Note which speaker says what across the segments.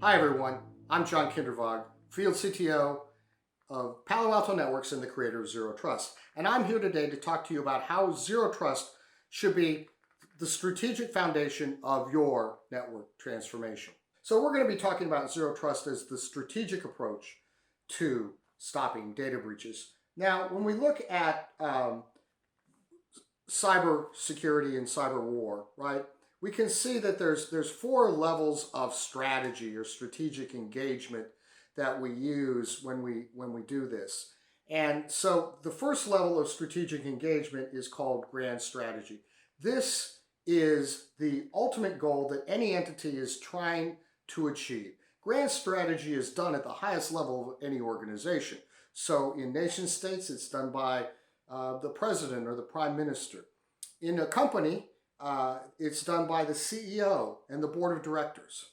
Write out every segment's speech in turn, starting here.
Speaker 1: Hi everyone, I'm John Kindervag, Field CTO of Palo Alto Networks and the creator of Zero Trust. And I'm here today to talk to you about how Zero Trust should be the strategic foundation of your network transformation. So we're going to be talking about Zero Trust as the strategic approach to stopping data breaches. Now, when we look at cyber security and cyber war, right? We can see that there's four levels of strategy or strategic engagement that we use when we do this. And so the first level of strategic engagement is called grand strategy. This is the ultimate goal that any entity is trying to achieve. Grand strategy is done at the highest level of any organization. So in nation states, it's done by the president or the prime minister. In a company, it's done by the CEO and the board of directors.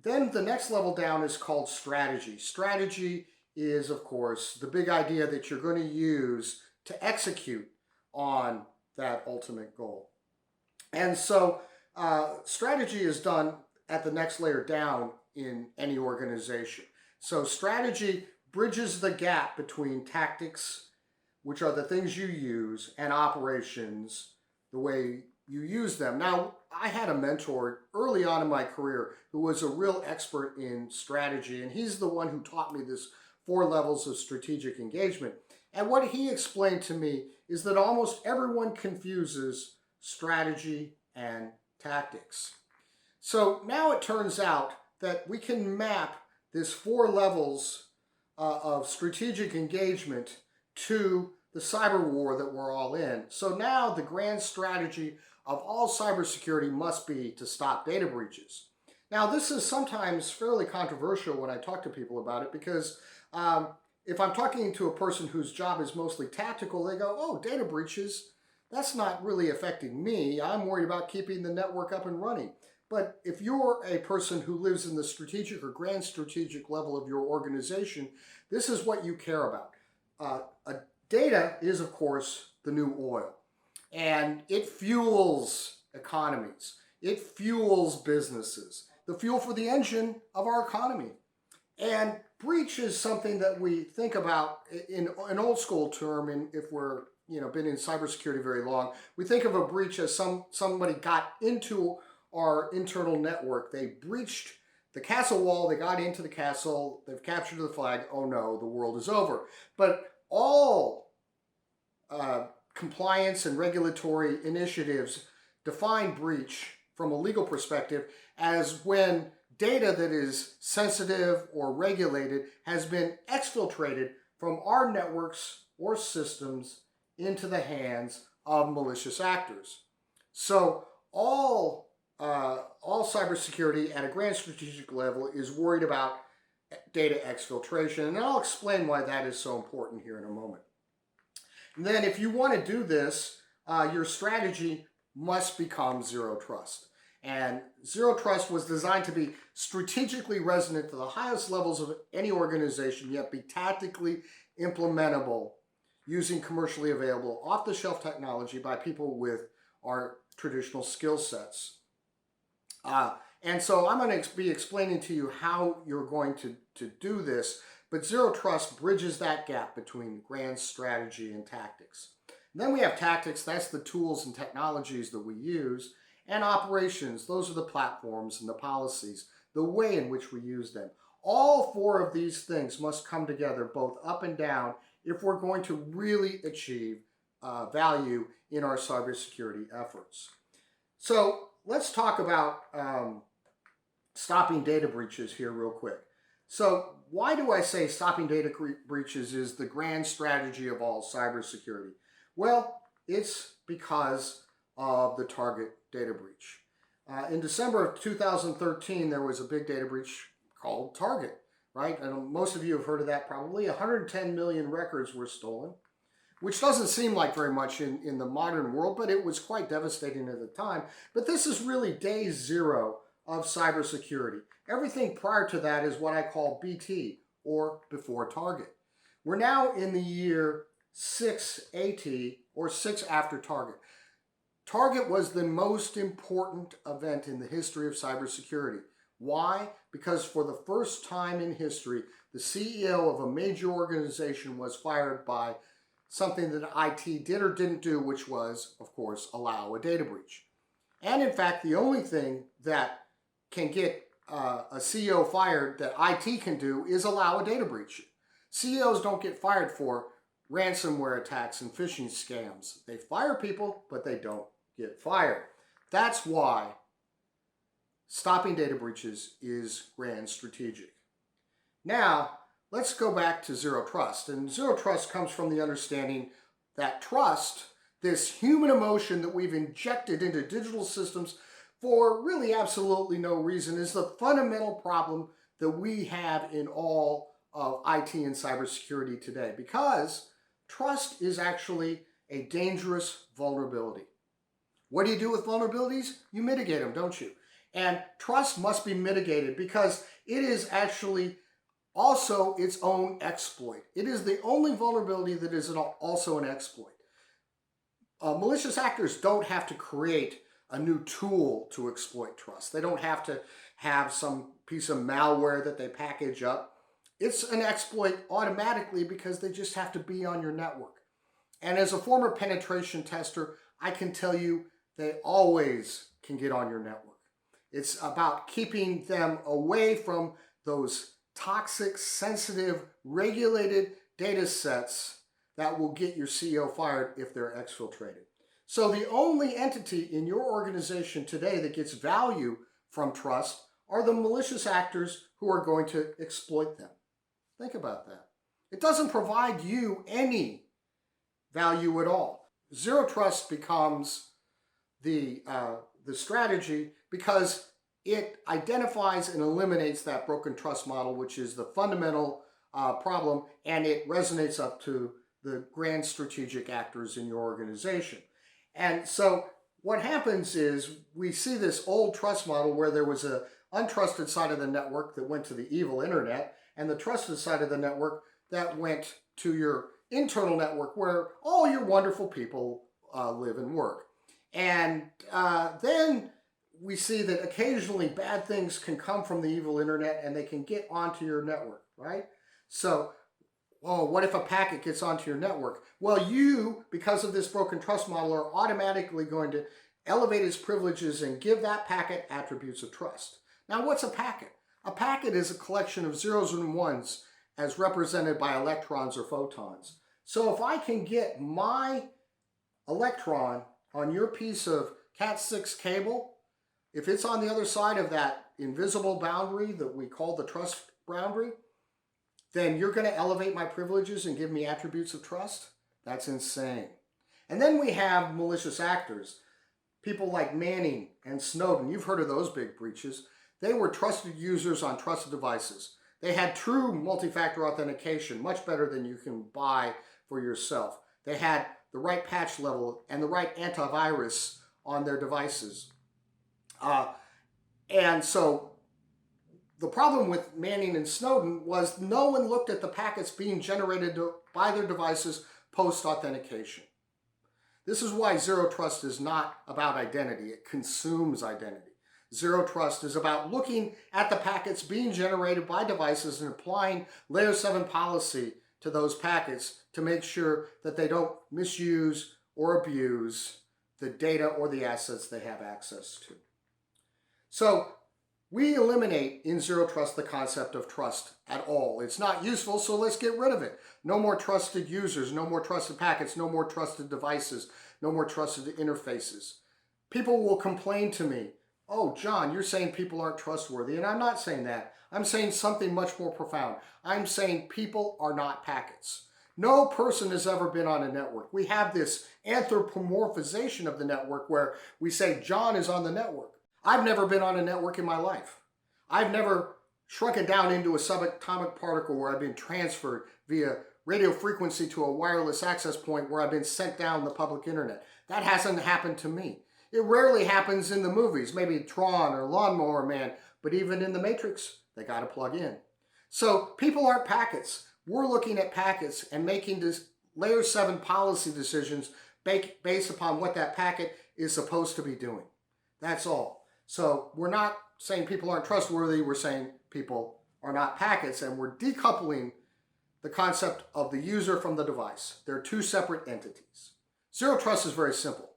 Speaker 1: Then the next level down is called strategy. Strategy is, of course, the big idea that you're going to use to execute on that ultimate goal. And so strategy is done at the next layer down in any organization. So strategy bridges the gap between tactics, which are the things you use, and operations, the way you use them. Now, I had a mentor early on in my career who was a real expert in strategy, and he's the one who taught me this four levels of strategic engagement. And what he explained to me is that almost everyone confuses strategy and tactics. So now it turns out that we can map this four levels of strategic engagement to the cyber war that we're all in. So now the grand strategy of all cybersecurity must be to stop data breaches. Now, this is sometimes fairly controversial when I talk to people about it because if I'm talking to a person whose job is mostly tactical, they go, oh, data breaches, that's not really affecting me. I'm worried about keeping the network up and running. But if you're a person who lives in the strategic or grand strategic level of your organization, this is what you care about. Data is, of course, the new oil, and it fuels economies. It fuels businesses, the fuel for the engine of our economy. And breach is something that we think about in an old school term, and if we're been in cybersecurity very long, we think of a breach as somebody got into our internal network. They breached the castle wall, they got into the castle, they've captured the flag, oh no, the world is over. But all compliance and regulatory initiatives define breach from a legal perspective as when data that is sensitive or regulated has been exfiltrated from our networks or systems into the hands of malicious actors. So all cybersecurity at a grand strategic level is worried about data exfiltration, and I'll explain why that is so important here in a moment. And then if you want to do this, your strategy must become Zero Trust. And Zero Trust was designed to be strategically resonant to the highest levels of any organization, yet be tactically implementable using commercially available off-the-shelf technology by people with our traditional skill sets. And so I'm going to be explaining to you how you're going to do this, but Zero Trust bridges that gap between grand strategy and tactics. And then we have tactics, that's the tools and technologies that we use, and operations, those are the platforms and the policies, the way in which we use them. All four of these things must come together both up and down if we're going to really achieve value in our cybersecurity efforts. So let's talk about stopping data breaches here real quick. So why do I say stopping data breaches is the grand strategy of all cybersecurity? Well, it's because of the Target data breach. In December of 2013, there was a big data breach called Target, right? And most of you have heard of that probably. 110 million records were stolen, which doesn't seem like very much in the modern world, but it was quite devastating at the time. But this is really day zero of cybersecurity. Everything prior to that is what I call BT, or before Target. We're now in the year 6 AT, or 6 after Target. Target was the most important event in the history of cybersecurity. Why? Because for the first time in history, the CEO of a major organization was fired by something that IT did or didn't do, which was, of course, allow a data breach. And in fact, the only thing that can get a CEO fired that IT can do is allow a data breach. CEOs don't get fired for ransomware attacks and phishing scams. They fire people, but they don't get fired. That's why stopping data breaches is grand strategic. Now, let's go back to zero trust. And zero trust comes from the understanding that trust, this human emotion that we've injected into digital systems for really absolutely no reason, is the fundamental problem that we have in all of IT and cybersecurity today, because trust is actually a dangerous vulnerability. What do you do with vulnerabilities? You mitigate them, don't you? And trust must be mitigated because it is actually also its own exploit. It is the only vulnerability that is also an exploit. Malicious actors don't have to create a new tool to exploit trust. They don't have to have some piece of malware that they package up. It's an exploit automatically because they just have to be on your network. And as a former penetration tester, I can tell you they always can get on your network. It's about keeping them away from those toxic, sensitive, regulated data sets that will get your CEO fired if they're exfiltrated. So the only entity in your organization today that gets value from trust are the malicious actors who are going to exploit them. Think about that. It doesn't provide you any value at all. Zero trust becomes the strategy because it identifies and eliminates that broken trust model, which is the fundamental problem, and it resonates up to the grand strategic actors in your organization. And so what happens is we see this old trust model where there was an untrusted side of the network that went to the evil internet, and the trusted side of the network that went to your internal network where all your wonderful people live and work. And then we see that occasionally bad things can come from the evil internet and they can get onto your network, right? So, what if a packet gets onto your network? Well, you, because of this broken trust model, are automatically going to elevate its privileges and give that packet attributes of trust. Now, what's a packet? A packet is a collection of zeros and ones as represented by electrons or photons. So if I can get my electron on your piece of Cat6 cable, if it's on the other side of that invisible boundary that we call the trust boundary, then you're going to elevate my privileges and give me attributes of trust? That's insane. And then we have malicious actors, people like Manning and Snowden. You've heard of those big breaches. They were trusted users on trusted devices. They had true multi-factor authentication, much better than you can buy for yourself. They had the right patch level and the right antivirus on their devices. And so the problem with Manning and Snowden was no one looked at the packets being generated by their devices post-authentication. This is why zero trust is not about identity. It consumes identity. Zero trust is about looking at the packets being generated by devices and applying layer 7 policy to those packets to make sure that they don't misuse or abuse the data or the assets they have access to. So we eliminate in zero trust the concept of trust at all. It's not useful, so let's get rid of it. No more trusted users, no more trusted packets, no more trusted devices, no more trusted interfaces. People will complain to me, "Oh, John, you're saying people aren't trustworthy," and I'm not saying that. I'm saying something much more profound. I'm saying people are not packets. No person has ever been on a network. We have this anthropomorphization of the network where we say John is on the network. I've never been on a network in my life. I've never shrunk it down into a subatomic particle where I've been transferred via radio frequency to a wireless access point where I've been sent down the public internet. That hasn't happened to me. It rarely happens in the movies, maybe Tron or Lawnmower Man, but even in the Matrix, they got to plug in. So people aren't packets. We're looking at packets and making this layer 7 policy decisions based upon what that packet is supposed to be doing. That's all. So we're not saying people aren't trustworthy, we're saying people are not packets, and we're decoupling the concept of the user from the device. They're two separate entities. Zero trust is very simple.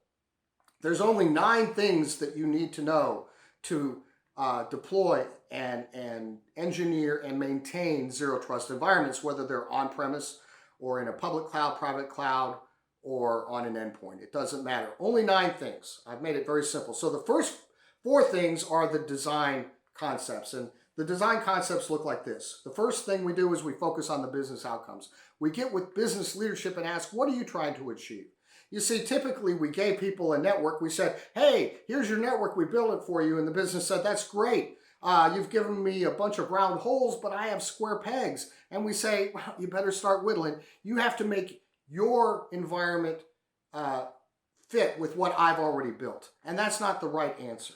Speaker 1: There's only 9 things that you need to know to deploy and engineer and maintain zero trust environments, whether they're on-premise or in a public cloud, private cloud, or on an endpoint. It doesn't matter. Only 9 things. I've made it very simple. So the first 4 things are the design concepts. And the design concepts look like this. The first thing we do is we focus on the business outcomes. We get with business leadership and ask, what are you trying to achieve? You see, typically we gave people a network. We said, hey, here's your network. We built it for you. And the business said, that's great. You've given me a bunch of round holes, but I have square pegs. And we say, well, you better start whittling. You have to make your environment fit with what I've already built. And that's not the right answer.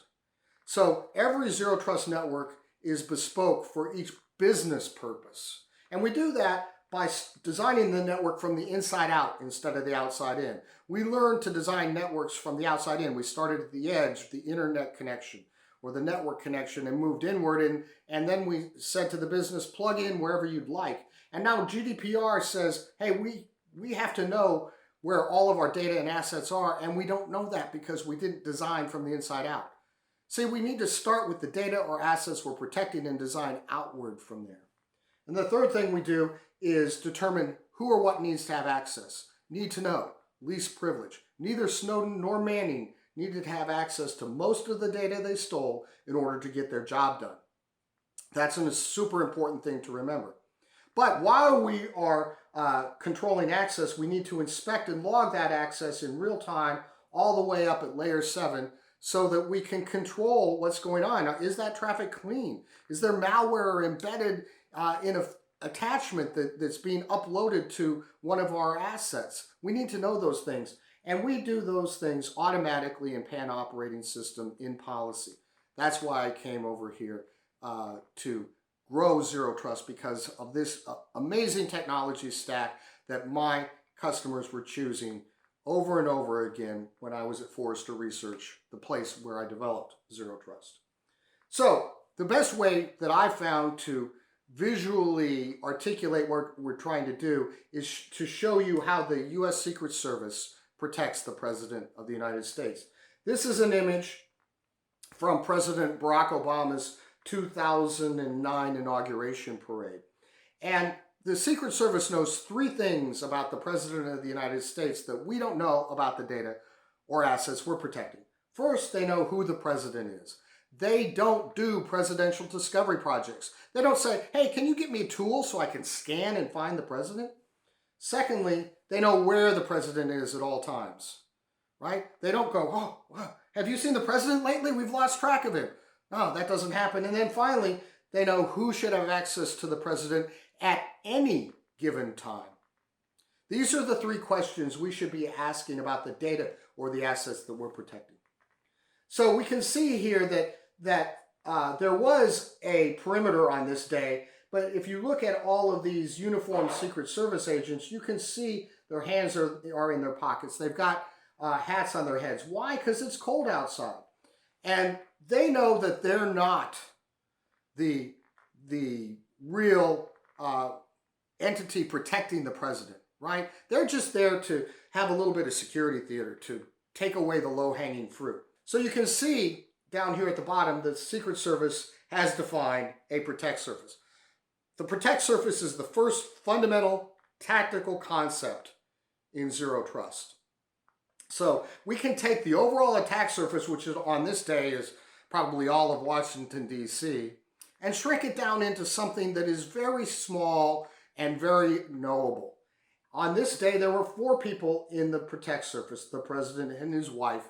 Speaker 1: So every zero trust network is bespoke for each business purpose. And we do that by designing the network from the inside out instead of the outside in. We learned to design networks from the outside in. We started at the edge, the internet connection or the network connection, and moved inward. And then we said to the business, plug in wherever you'd like. And now GDPR says, hey, we have to know where all of our data and assets are, and we don't know that because we didn't design from the inside out. See, we need to start with the data or assets we're protecting and design outward from there. And the third thing we do is determine who or what needs to have access. Need to know, least privilege. Neither Snowden nor Manning needed to have access to most of the data they stole in order to get their job done. That's a super important thing to remember. But while we are controlling access, we need to inspect and log that access in real time all the way up at layer 7 so that we can control what's going on. Now, is that traffic clean? Is there malware embedded in an attachment that's being uploaded to one of our assets? We need to know those things. And we do those things automatically in PAN operating system in policy. That's why I came over here to grow Zero Trust, because of this amazing technology stack that my customers were choosing over and over again when I was at Forrester Research, the place where I developed Zero Trust. So the best way that I found to visually articulate what we're trying to do is to show you how the U.S. Secret Service protects the President of the United States. This is an image from President Barack Obama's 2009 inauguration parade. And the Secret Service knows 3 things about the President of the United States that we don't know about the data or assets we're protecting. First, they know who the President is. They don't do presidential discovery projects. They don't say, hey, can you get me a tool so I can scan and find the President? Secondly, they know where the President is at all times, right? They don't go, oh, have you seen the President lately? We've lost track of him. No, that doesn't happen. And then finally, they know who should have access to the President at any given time. These are the 3 questions we should be asking about the data or the assets that we're protecting. So we can see here that there was a perimeter on this day, but if you look at all of these uniformed Secret Service agents, you can see their hands are in their pockets. They've got hats on their heads. Why? Because it's cold outside. And they know that they're not the real entity protecting the President, right? They're just there to have a little bit of security theater, to take away the low-hanging fruit. So you can see down here at the bottom, the Secret Service has defined a protect surface. The protect surface is the first fundamental tactical concept in Zero Trust. So we can take the overall attack surface, which is on this day is probably all of Washington, D.C., and shrink it down into something that is very small and very knowable. On this day, there were 4 people in the protect surface, the President and his wife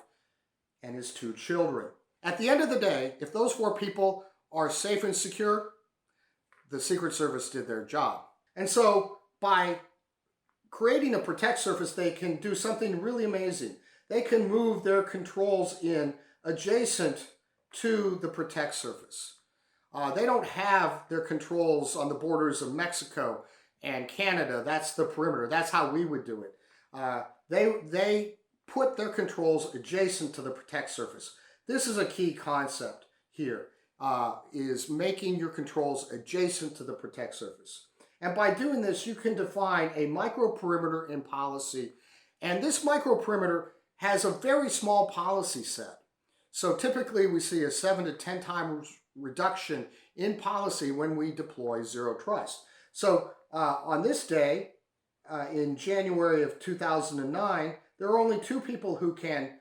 Speaker 1: and his 2 children. At the end of the day, if those 4 people are safe and secure, the Secret Service did their job. And so by creating a protect surface, they can do something really amazing. They can move their controls in adjacent to the protect surface. They don't have their controls on the borders of Mexico and Canada. That's the perimeter. That's how we would do it. They put their controls adjacent to the protect surface. This is a key concept here, is making your controls adjacent to the protect surface. And by doing this, you can define a microperimeter in policy. And this microperimeter has a very small policy set. So typically we see a 7 to 10 times reduction in policy when we deploy zero trust. So on this day, in January of 2009, there are only 2 people who can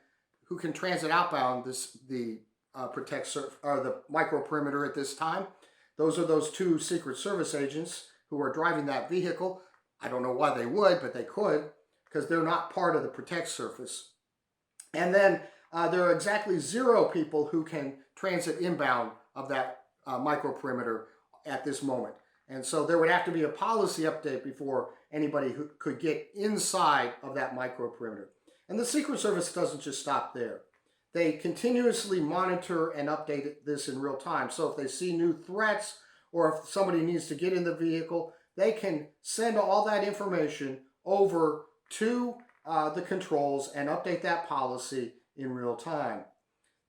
Speaker 1: transit outbound the microperimeter at this time. Those are those 2 Secret Service agents who are driving that vehicle. I don't know why they would, but they could, because they're not part of the protect surface. And then there are exactly 0 people who can transit inbound of that microperimeter at this moment. And so there would have to be a policy update before anybody who could get inside of that microperimeter. And the Secret Service doesn't just stop there. They continuously monitor and update this in real time. So if they see new threats or if somebody needs to get in the vehicle, they can send all that information over to the controls and update that policy in real time.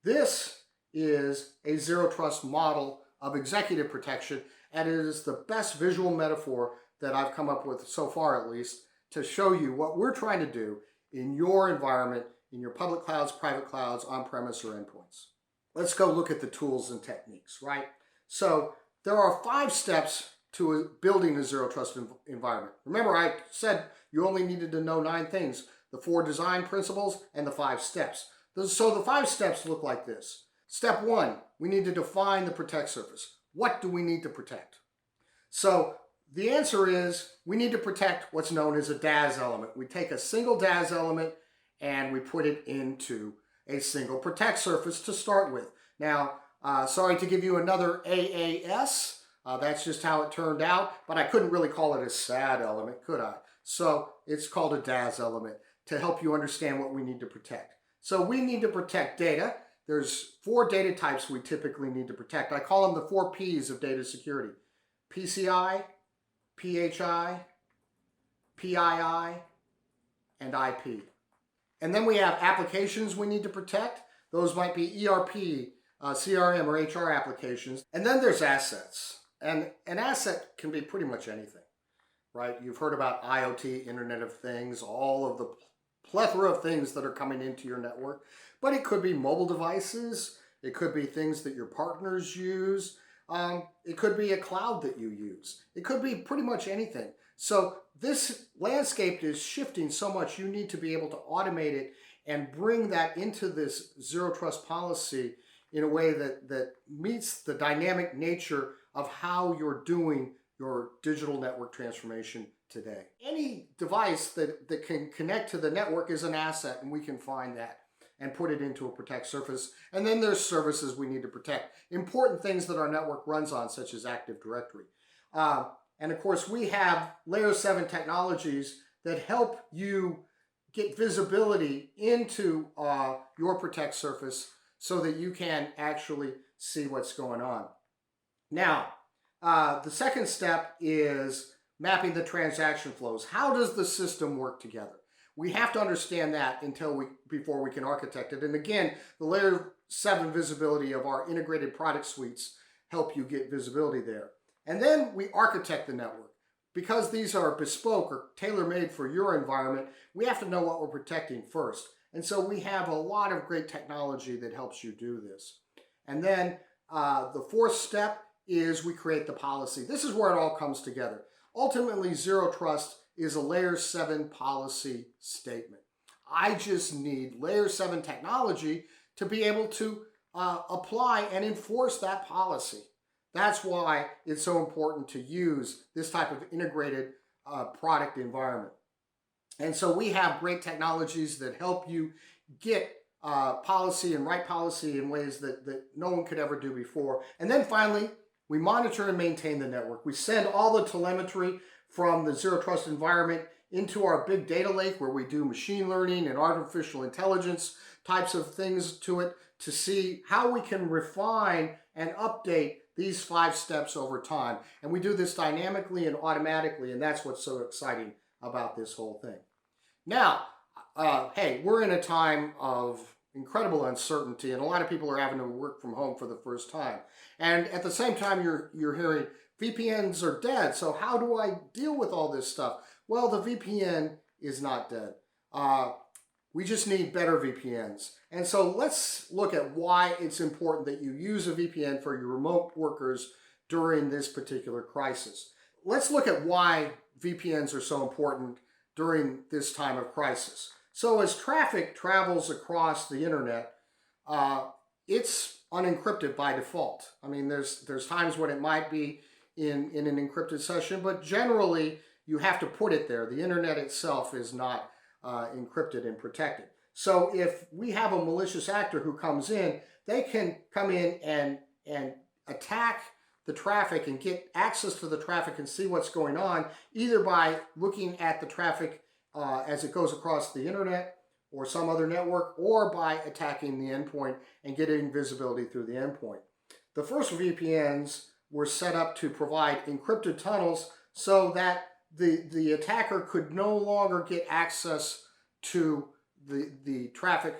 Speaker 1: This is a zero trust model of executive protection, and it is the best visual metaphor that I've come up with so far, at least, to show you what we're trying to do in your environment, in your public clouds, private clouds, on-premise, or endpoints. Let's go look at the tools and techniques, right? So there are 5 steps to building a zero trust environment. Remember, I said you only needed to know 9 things, the 4 design principles and the 5 steps. So the 5 steps look like this. Step 1, we need to define the protect surface. What do we need to protect? So the answer is we need to protect what's known as a DAS element. We take a single DAS element and we put it into a single protect surface to start with. Now, sorry to give you another AAS. That's just how it turned out, but I couldn't really call it a SAD element, could I? So it's called a DAS element to help you understand what we need to protect. So we need to protect data. There's 4 data types we typically need to protect. I call them the 4 P's of data security: PCI, PHI, PII, and IP. And then we have applications we need to protect. Those might be ERP, CRM, or HR applications. And then there's assets. And an asset can be pretty much anything, right? You've heard about IoT, Internet of Things, all of the plethora of things that are coming into your network. But it could be mobile devices. It could be things that your partners use. It could be a cloud that you use. It could be pretty much anything. So this landscape is shifting so much, you need to be able to automate it and bring that into this zero trust policy in a way that meets the dynamic nature of how you're doing your digital network transformation today. Any device that can connect to the network is an asset, and we can find that and put it into a protect surface. And then there's services we need to protect. Important things that our network runs on, such as Active Directory. And of course, we have layer 7 technologies that help you get visibility into your protect surface so that you can actually see what's going on. Now, the second step is mapping the transaction flows. How does the system work together? We have to understand that before we can architect it. And again, the layer 7 visibility of our integrated product suites help you get visibility there. And then we architect the network. Because these are bespoke or tailor-made for your environment, we have to know what we're protecting first. And so we have a lot of great technology that helps you do this. And then the 4th step is we create the policy. This is where it all comes together. Ultimately, zero trust is a layer 7 policy statement. I just need layer 7 technology to be able to apply and enforce that policy. That's why it's so important to use this type of integrated product environment. And so we have great technologies that help you get policy and write policy in ways that no one could ever do before. And then finally, we monitor and maintain the network. We send all the telemetry from the zero trust environment into our big data lake where we do machine learning and artificial intelligence types of things to it to see how we can refine and update these 5 steps over time. And we do this dynamically and automatically, and that's what's so exciting about this whole thing. Now, hey, we're in a time of incredible uncertainty, and a lot of people are having to work from home for the first time. And at the same time, you're hearing VPNs are dead. So how do I deal with all this stuff? Well, the VPN is not dead. We just need better VPNs. And so let's look at why it's important that you use a VPN for your remote workers during this particular crisis. Let's look at why VPNs are so important during this time of crisis. So as traffic travels across the internet, it's unencrypted by default. I mean, there's times when it might be in an encrypted session, but generally you have to put it there. The internet itself is not encrypted and protected. So if we have a malicious actor who comes in, they can come in and attack the traffic and get access to the traffic and see what's going on, either by looking at the traffic as it goes across the internet or some other network, or by attacking the endpoint and getting visibility through the endpoint. The first VPNs were set up to provide encrypted tunnels so that the attacker could no longer get access to the traffic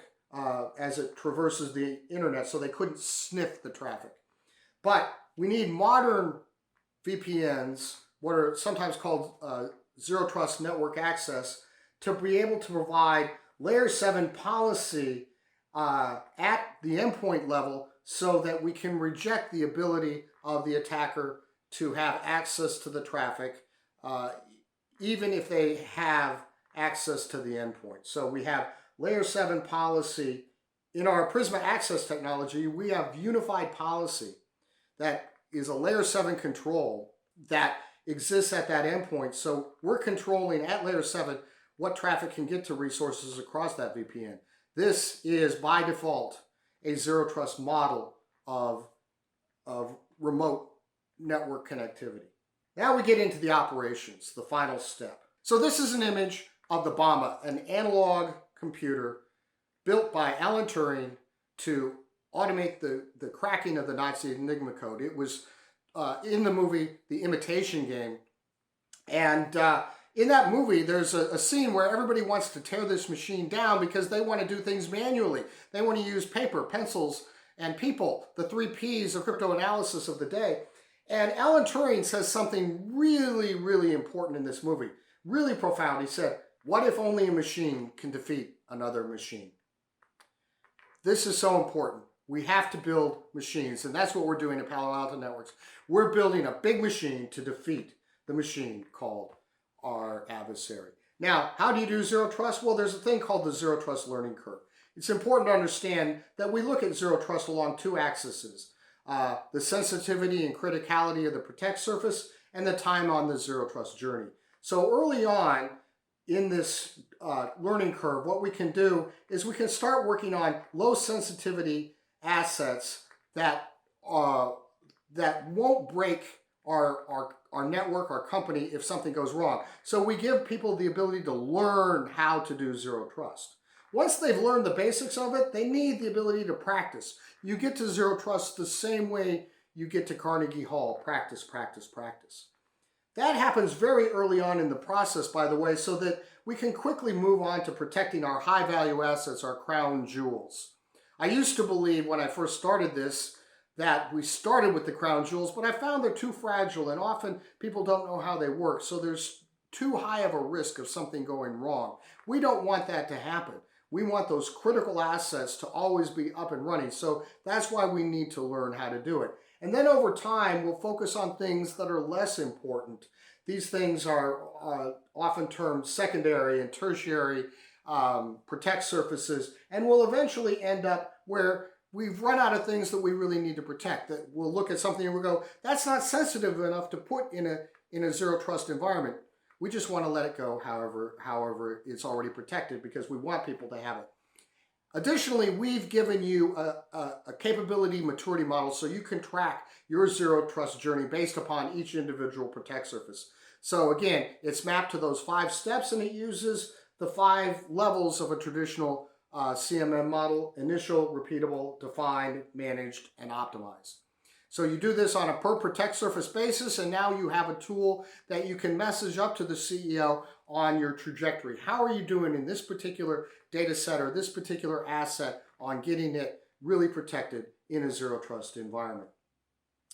Speaker 1: as it traverses the internet, so they couldn't sniff the traffic. But we need modern VPNs, what are sometimes called zero trust network access, to be able to provide layer 7 policy at the endpoint level so that we can reject the ability of the attacker to have access to the traffic, even if they have access to the endpoint. So we have layer 7 policy. In our Prisma access technology, we have unified policy that is a layer 7 control that exists at that endpoint. So we're controlling at layer 7 what traffic can get to resources across that VPN. This is by default a zero trust model of remote network connectivity. Now we get into the operations, the final step. So this is an image of the Bomba, an analog computer built by Alan Turing to automate the cracking of the Nazi Enigma code. It was in the movie The Imitation Game. And in that movie, there's a scene where everybody wants to tear this machine down because they want to do things manually. They want to use paper, pencils, and people, the 3 Ps of cryptoanalysis of the day. And Alan Turing says something really, really important in this movie, really profound. He said, "What if only a machine can defeat another machine?" This is so important. We have to build machines, and that's what we're doing at Palo Alto Networks. We're building a big machine to defeat the machine called our adversary. Now, how do you do zero trust? Well, there's a thing called the zero trust learning curve. It's important to understand that we look at zero trust along 2 axes, the sensitivity and criticality of the protect surface and the time on the zero trust journey. So early on in this learning curve, what we can do is we can start working on low sensitivity assets that won't break our network, our company, if something goes wrong. So we give people the ability to learn how to do zero trust. Once they've learned the basics of it, they need the ability to practice. You get to zero trust the same way you get to Carnegie Hall. Practice, practice, practice. That happens very early on in the process, by the way, so that we can quickly move on to protecting our high-value assets, our crown jewels. I used to believe when I first started this that we started with the crown jewels, but I found they're too fragile and often people don't know how they work, so there's too high of a risk of something going wrong. We don't want that to happen. We want those critical assets to always be up and running, so that's why we need to learn how to do it. And then over time, we'll focus on things that are less important. These things are often termed secondary and tertiary protect surfaces, and we'll eventually end up where we've run out of things that we really need to protect. That we'll look at something and we'll go, that's not sensitive enough to put in a zero trust environment. We just want to let it go however it's already protected because we want people to have it. Additionally, we've given you a capability maturity model so you can track your zero trust journey based upon each individual protect surface. So again, it's mapped to those 5 steps and it uses the 5 levels of a traditional CMM model: initial, repeatable, defined, managed, and optimized. So you do this on a per protect surface basis, and now you have a tool that you can message up to the CEO on your trajectory. How are you doing in this particular data set or this particular asset on getting it really protected in a zero trust environment?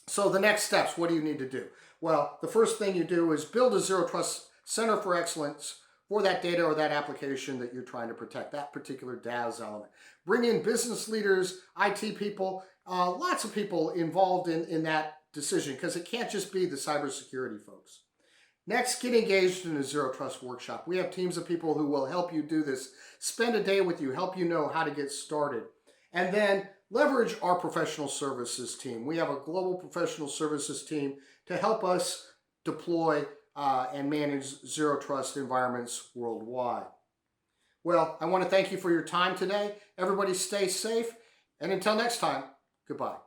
Speaker 1: So the next steps, what do you need to do? Well, the first thing you do is build a zero trust center for excellence for that data or that application that you're trying to protect, that particular DAS element. Bring in business leaders, IT people, lots of people involved in that decision, because it can't just be the cybersecurity folks. Next, get engaged in a zero trust workshop. We have teams of people who will help you do this, spend a day with you, help you know how to get started. And then leverage our professional services team. We have a global professional services team to help us deploy and manage zero trust environments worldwide. Well, I want to thank you for your time today. Everybody stay safe, and until next time, goodbye.